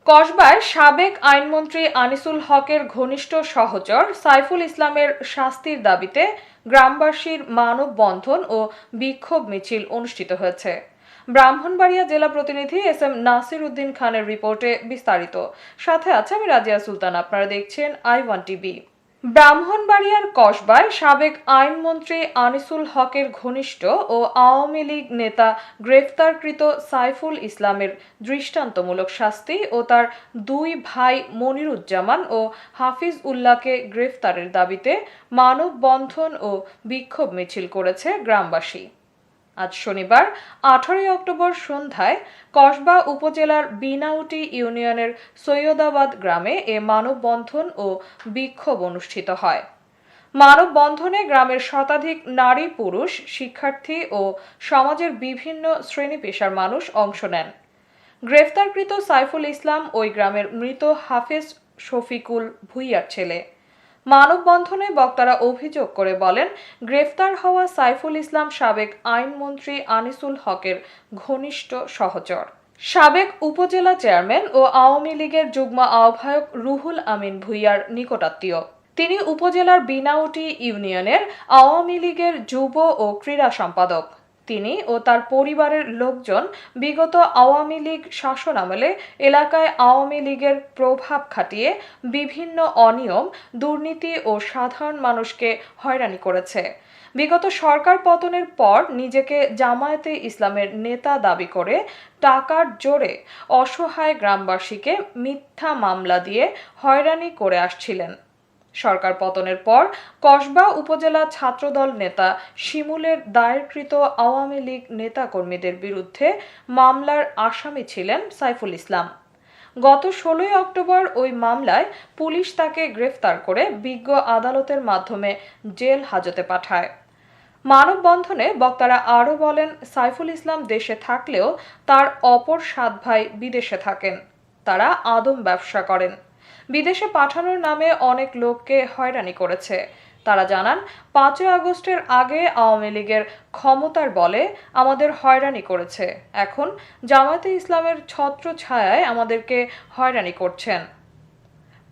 কসবায় সাবেক আইনমন্ত্রী আনিসুল হকের ঘনিষ্ঠ সহচর সাইফুল ইসলামের শাস্তির দাবিতে গ্রামবাসীর মানববন্ধন ও বিক্ষোভ মিছিল অনুষ্ঠিত হয়েছে। ব্রাহ্মণবাড়িয়া জেলা প্রতিনিধি এস.এম. নাসির উদ্দিন খানের রিপোর্টে বিস্তারিত। সাথে আছে আমি রাজিয়া সুলতান। আপনারা দেখছেন I1 টিভি। ব্রাহ্মণবাড়িয়ার কসবায় সাবেক আইনমন্ত্রী আনিসুল হকের ঘনিষ্ঠ ও আওয়ামী লীগ নেতা গ্রেফতারকৃত সাইফুল ইসলামের দৃষ্টান্তমূলক শাস্তি ও তার দুই ভাই মনিরুজ্জামান ও হাফিজ উল্লাহকে গ্রেফতারের দাবিতে মানববন্ধন ও বিক্ষোভ মিছিল করেছে গ্রামবাসী। আজ শনিবার 18 অক্টোবর সন্ধ্যায় কসবা উপজেলার বিনাউটি ইউনিয়নের সৈয়দাবাদ গ্রামে এ মানববন্ধন ও বিক্ষোভ অনুষ্ঠিত হয়। মানববন্ধনে গ্রামের শতাধিক নারী পুরুষ, শিক্ষার্থী ও সমাজের বিভিন্ন শ্রেণী পেশার মানুষ অংশ নেন। গ্রেফতারকৃত সাইফুল ইসলাম ওই গ্রামের মৃত হাফেজ শফিকুল ভুইয়ার ছেলে। মানববন্ধনে বক্তারা অভিযোগ করে বলেন, গ্রেফতার হওয়া সাইফুল ইসলাম সাবেক আইনমন্ত্রী আনিসুল হকের ঘনিষ্ঠ সহচর। সাবেক উপজেলা চেয়ারম্যান ও আওয়ামী লীগের যুগ্ম আহ্বায়ক রুহুল আমিন ভুইয়ার নিকটাত্মীয়। তিনি উপজেলার বিনাউটি ইউনিয়নের আওয়ামী লীগের যুব ও ক্রীড়া সম্পাদক। তিনি ও তার পরিবারের লোকজন বিগত আওয়ামী লীগ শাসনামলে এলাকায় আওয়ামী লীগের প্রভাব খাটিয়ে বিভিন্ন অনিয়ম, দুর্নীতি ও সাধারণ মানুষকে হয়রানি করেছে। বিগত সরকার পতনের পর নিজেকে জামায়াতে ইসলামের নেতা দাবি করে টাকার জোরে অসহায় গ্রামবাসীকে মিথ্যা মামলা দিয়ে হয়রানি করে আসছিলেন। সরকার পতনের পর কসবা উপজেলা ছাত্রদল নেতা শিমুলের দায়েরকৃত আওয়ামী লীগ নেতাকর্মীদের বিরুদ্ধে মামলার আসামি ছিলেন সাইফুল ইসলাম। গত 16 অক্টোবর ওই মামলায় পুলিশ তাকে গ্রেফতার করে বিজ্ঞ আদালতের মাধ্যমে জেল হাজতে পাঠায়। মানববন্ধনে বক্তারা আরও বলেন, সাইফুল ইসলাম দেশে থাকলেও তার অপর 7 ভাই বিদেশে থাকেন। তারা আদম ব্যবসা করেন। বিদেশে পাঠানোর নামে অনেক লোককে হয়রানি করেছে। তারা জানান, 5 আগস্টের আগে আওয়ামী লীগের ক্ষমতার বলে আমাদের হয়রানি করেছে। এখন জামায়াতে ইসলামের ছত্রছায়ায় আমাদেরকে হয়রানি করছেন।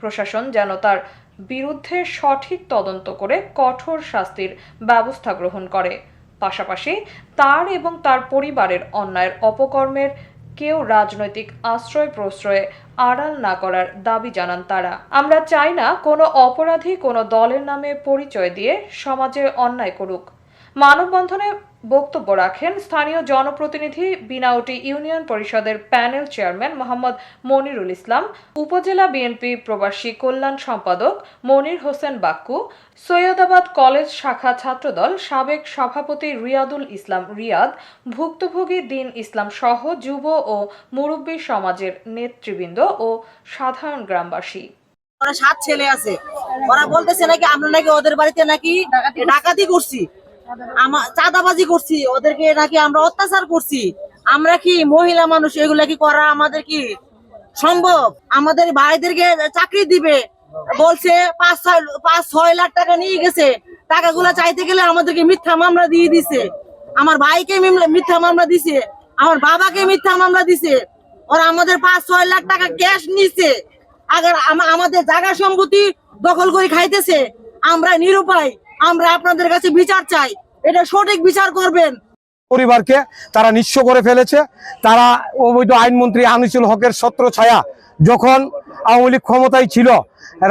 প্রশাসন যেন তার বিরুদ্ধে সঠিক তদন্ত করে কঠোর শাস্তির ব্যবস্থা গ্রহণ করে। পাশাপাশি তার এবং তার পরিবারের অন্যায়ের অপকর্মের কেউ রাজনৈতিক আশ্রয় প্রশ্রয়ে আড়াল না করার দাবি জানান তারা। আমরা চাই না কোনো অপরাধী কোনো দলের নামে পরিচয় দিয়ে সমাজে অন্যায় করুক। মানববন্ধনে বক্তব্য রাখেন স্থানীয় জনপ্রতিনিধি, বিনাউটি ইউনিয়ন পরিষদের প্যানেল চেয়ারম্যান মোহাম্মদ মনিরুল ইসলাম, উপজেলা বিএনপি প্রবাসী কল্যাণ সম্পাদক মনির হোসেন বাক্কু, সৈয়দাবাদ কলেজ শাখা ছাত্রদল সাবেক সভাপতি রিয়াদুল ইসলাম রিয়াদ, ভুক্তভোগী দিন ইসলাম সহ যুব ও মুরব্বী সমাজের নেতৃবৃন্দ ও সাধারণ গ্রামবাসী। ওরা 7 ছেলে আছে, ওরা বলতেছে নাকি আমরা নাকি ওদের বাড়িতে নাকি ডাকাতি করছি, চাঁদাবাজি করছি, ওদেরকে নাকি আমরা অত্যাচার করছি। আমরা কি মহিলা মানুষ, এগুলা কি করা আমাদের কি সম্ভব? আমাদের ভাইদেরকে চাকরি দিবে বলছে, 5-6 লাখ টাকা নিয়ে গেছে। টাকাগুলা চাইতে গেলে আমাদেরকে মিথ্যা মামলা দিয়ে দিছে। আমার ভাইকে মিথ্যা মামলা দিছে, আমার বাবাকে মিথ্যা মামলা দিছে। ওরা আমাদের 5-6 লাখ টাকা ক্যাশ নিছে। আগে আমাদের জায়গা সম্পত্তি দখল করে খাইতেছে। আমরা নিরুপায়, আমরা আপনাদের কাছে বিচার চাই, এটা সঠিক বিচার করবেন। পরিবারকে তারা নিঃস্ব করে ফেলেছে। তারা অবৈধ আইনমন্ত্রী আনিসুল হকের ছত্রছায়া যখন আওয়ামী লীগ ক্ষমতায় ছিল,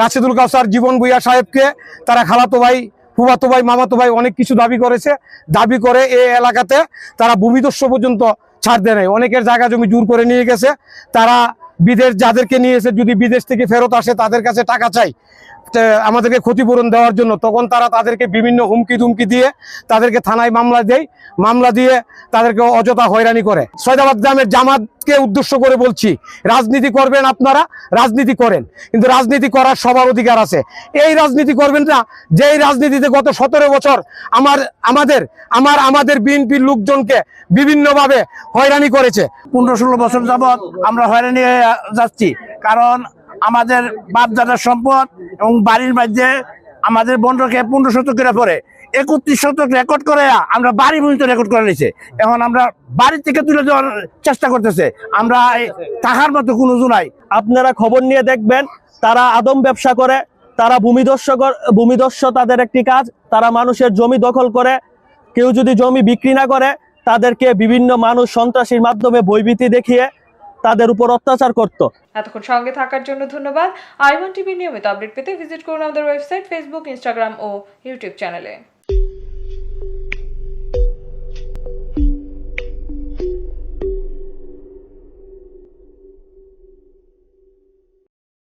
রাশেদুল কাউসার, জীবন ভুইয়া সাহেবকে তারা খালাতো ভাই, ফুফাতো ভাই, মামাতো ভাই অনেক কিছু দাবি করেছে। দাবি করে এই এলাকাতে তারা ভূমিদস্যু পর্যন্ত ছাড় দেয় নাই। অনেকের জায়গা জমি জোর করে নিয়ে গেছে। তারা বিদেশ যাদেরকে নিয়েছে, যদি বিদেশ থেকে ফেরত আসে তাদের কাছে টাকা চাই আমাদেরকে ক্ষতিপূরণ দেওয়ার জন্য। তখন তারা তাদেরকে বিভিন্ন হুমকি ধুমকি দিয়ে তাদেরকে থানায় মামলা দেয়। মামলা দিয়ে তাদেরকে অযথা হয়রানি করে। সৈয়দাবাদ গ্রামের জামাতকে উদ্দেশ্য করে বলছি, রাজনীতি করবেন আপনারা, রাজনীতি করেন, কিন্তু রাজনীতি করার সবার অধিকার আছে। এই রাজনীতি করবেন না যেই রাজনীতিতে গত 17 বছর আমাদের বিএনপির লোকজনকে বিভিন্নভাবে হয়রানি করেছে। 15-16 বছর যাবৎ আমরা হয়রানি হয়ে যাচ্ছি, কারণ আমাদের বাপ দাদার সম্পদ এবং বাড়ির মধ্যে আমাদের বন্ডকে 15 শতক করে পড়ে। 31 শতক রেকর্ড করে আমরা বাড়ি পর্যন্ত রেকর্ড করে নিছে। এখন আমরা বাড়ি থেকে তুলে দেওয়ার চেষ্টা করতেছে, আমরা টাকার মতো কোনো নাই। আপনারা খবর নিয়ে দেখবেন, তারা আদম ব্যবসা করে, তারা ভূমিদস্য তাদের একটি কাজ। তারা মানুষের জমি দখল করে, কেউ যদি জমি বিক্রি না করে তাদেরকে বিভিন্ন মানুষ সন্ত্রাসীর মাধ্যমে ভয়ভীতি দেখিয়ে তাদের উপর অত্যাচার করত। এতক্ষণ সঙ্গে থাকার জন্য ধন্যবাদ। i1 টিভি নিয়মিত আপডেট পেতে ভিজিট করুন আমাদের ওয়েবসাইট, ফেসবুক, ইনস্টাগ্রাম ও ইউটিউব চ্যানেলে।